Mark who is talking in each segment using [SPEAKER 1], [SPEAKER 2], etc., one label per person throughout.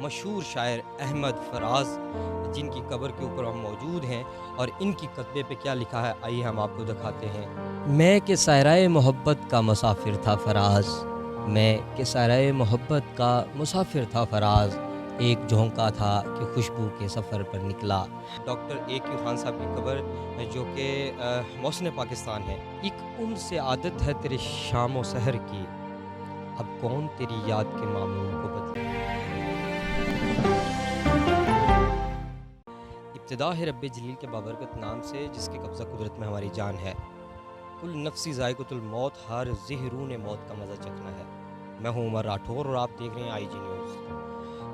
[SPEAKER 1] مشہور شاعر احمد فراز، جن کی قبر کے اوپر ہم موجود ہیں اور ان کی کتبے پہ کیا لکھا ہے آئیے ہم آپ کو دکھاتے ہیں۔ میں کہ سائرۂ محبت کا مسافر تھا فراز، میں کہ سائرۂ محبت کا مسافر تھا فراز، ایک جھونکا تھا کہ خوشبو کے سفر پر نکلا۔ ڈاکٹر اے کیو خان صاحب کی قبر جو کہ محسن پاکستان ہے۔ ایک ان سے عادت ہے تیرے شام و سحر کی، اب کون تیری یاد کے معمول کو بدلے۔ ابتدا ہے رب جلیل کے بابرکت نام سے، جس کے قبضہ قدرت میں ہماری جان ہے۔ کل نفسی ذائقۃ الموت، ہر ذہروں نے موت کا مزہ چکھنا ہے۔ میں ہوں عمر راٹھور اور آپ دیکھ رہے ہیں آئی جی نیوز۔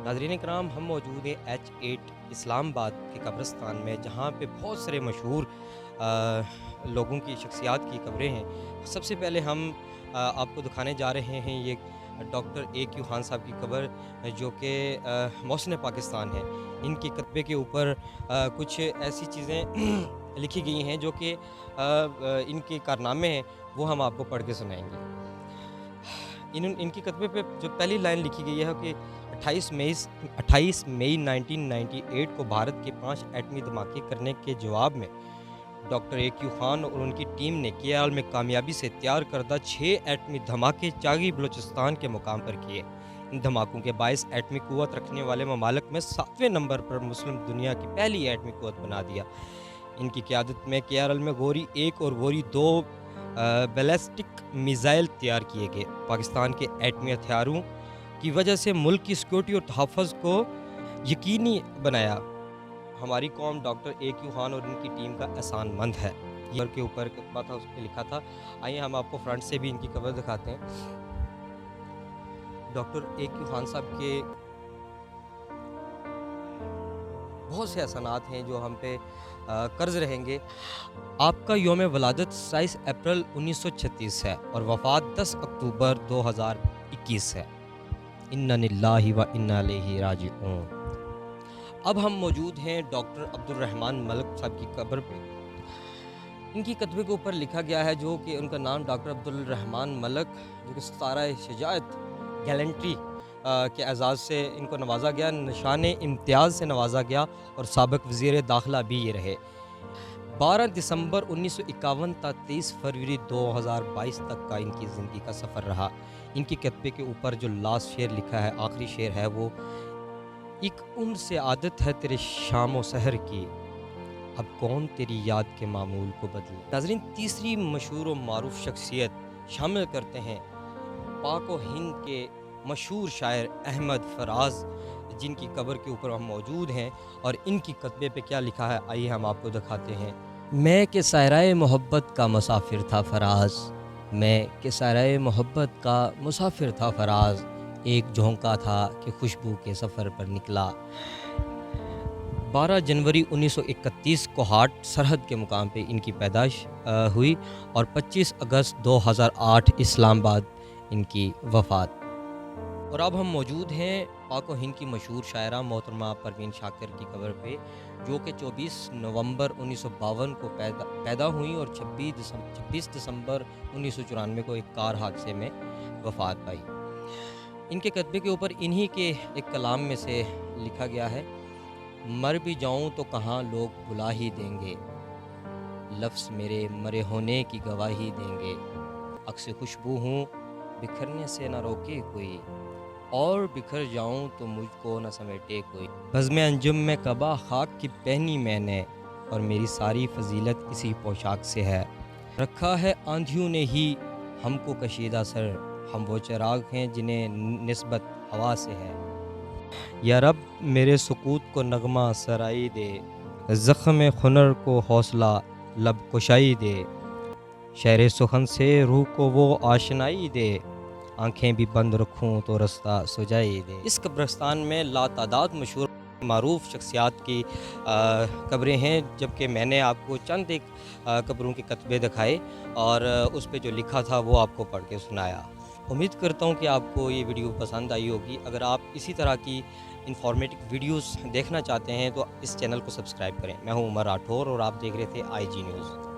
[SPEAKER 1] ناظرین کرام، ہم موجود ہیں H8 اسلام آباد کے قبرستان میں، جہاں پہ بہت سارے مشہور لوگوں کی شخصیات کی قبریں ہیں۔ سب سے پہلے ہم آپ کو دکھانے جا رہے ہیں یہ ڈاکٹر اے کیو خان صاحب کی قبر جو کہ محسن پاکستان ہے۔ ان کی کتبے کے اوپر کچھ ایسی چیزیں لکھی گئی ہیں جو کہ ان کے کارنامے ہیں، وہ ہم آپ کو پڑھ کے سنائیں گے۔ ان کی کتبے پہ جو پہلی لائن لکھی گئی ہے کہ 28 مئی 1998 کو بھارت کے 5 ایٹمی دھماکے کرنے کے جواب میں ڈاکٹر اے کیو خان اور ان کی ٹیم نے کیرل میں کامیابی سے تیار کردہ 6 ایٹمی دھماکے چاغی بلوچستان کے مقام پر کیے۔ ان دھماکوں کے باعث ایٹمی قوت رکھنے والے ممالک میں 7ویں نمبر پر مسلم دنیا کی پہلی ایٹمی قوت بنا دیا۔ ان کی قیادت میں کیرل میں غوری 1 اور غوری 2 بیلسٹک میزائل تیار کیے گئے۔ پاکستان کے ایٹمی ہتھیاروں کی وجہ سے ملک کی سیکورٹی اور تحفظ کو یقینی بنایا۔ ہماری قوم ڈاکٹر اے کیو خان اور ان کی ٹیم کا احسان مند ہے۔ یہ کے اوپر کتبہ تھا، اس پہ لکھا تھا۔ آئیے ہم آپ کو فرنٹ سے بھی ان کی قبر دکھاتے ہیں۔ ڈاکٹر اے کیو خان صاحب کے بہت سے احسانات ہیں جو ہم پہ قرض رہیں گے۔ آپ کا یوم ولادت 27 اپریل 1936 ہے اور وفات 10 اکتوبر 2021 ہے۔ انا للہ و انا الیہ راجعون۔ اب ہم موجود ہیں ڈاکٹر عبدالرحمن ملک صاحب کی قبر پہ۔ ان کی کتبے کے اوپر لکھا گیا ہے جو کہ ان کا نام ڈاکٹر عبدالرحمن ملک، جو کہ ستارہ شجاعت گیلنٹری کے اعزاز سے ان کو نوازا گیا، نشان امتیاز سے نوازا گیا اور سابق وزیر داخلہ بھی یہ رہے۔ 12 دسمبر 1951 تا 23 فروری 2022 تک کا ان کی زندگی کا سفر رہا۔ ان کی کتبے کے اوپر جو لاسٹ شعر لکھا ہے، آخری شعر ہے وہ، ایک ان سے عادت ہے تیرے شام و سحر کی، اب کون تیری یاد کے معمول کو بدلے۔ ناظرین، تیسری مشہور و معروف شخصیت شامل کرتے ہیں پاک و ہند کے مشہور شاعر احمد فراز، جن کی قبر کے اوپر ہم موجود ہیں اور ان کی کتبے پہ کیا لکھا ہے آئیے ہم آپ کو دکھاتے ہیں۔ میں کہ سائرۂ محبت کا مسافر تھا فراز، میں کہ سائرۂ محبت کا مسافر تھا فراز، ایک جھونکا تھا کہ خوشبو کے سفر پر نکلا۔ 12 جنوری 1931 کو ہاٹ سرحد کے مقام پہ ان کی پیدائش ہوئی اور 25 اگست 2008 اسلام آباد ان کی وفات۔ اور اب ہم موجود ہیں پاک و ہند کی مشہور شاعرہ محترمہ پروین شاکر کی قبر پہ، جو کہ 24 نومبر 1952 کو پیدا ہوئی اور 26 دسمبر 1994 کو ایک کار حادثے میں وفات پائی۔ ان کے کتبے کے اوپر انہی کے ایک کلام میں سے لکھا گیا ہے، مر بھی جاؤں تو کہاں لوگ بلا ہی دیں گے، لفظ میرے مرے ہونے کی گواہی دیں گے، عکس خوشبو ہوں بکھرنے سے نہ روکے کوئی، اور بکھر جاؤں تو مجھ کو نہ سمیٹے کوئی۔ بزم انجم میں قبا خاک کی پہنی میں نے، اور میری ساری فضیلت اسی پوشاک سے ہے، رکھا ہے آندھیوں نے ہی ہم کو کشیدہ سر، ہم وہ چراغ ہیں جنہیں نسبت ہوا سے ہے۔ یا رب میرے سکوت کو نغمہ سرائی دے، زخم خنر کو حوصلہ لب کشائی دے، شعر سخن سے روح کو وہ آشنائی دے، آنکھیں بھی بند رکھوں تو رستہ سجائی دے۔ اس قبرستان میں لاتعداد مشہور معروف شخصیات کی قبریں ہیں، جبکہ میں نے آپ کو چند ایک قبروں کے کتبے دکھائے اور اس پہ جو لکھا تھا وہ آپ کو پڑھ کے سنایا۔ امید کرتا ہوں کہ آپ کو یہ ویڈیو پسند آئی ہوگی۔ اگر آپ اسی طرح کی انفارمیٹو ویڈیوز دیکھنا چاہتے ہیں تو اس چینل کو سبسکرائب کریں۔ میں ہوں عمر راٹھور اور آپ دیکھ رہے تھے آئی جی نیوز۔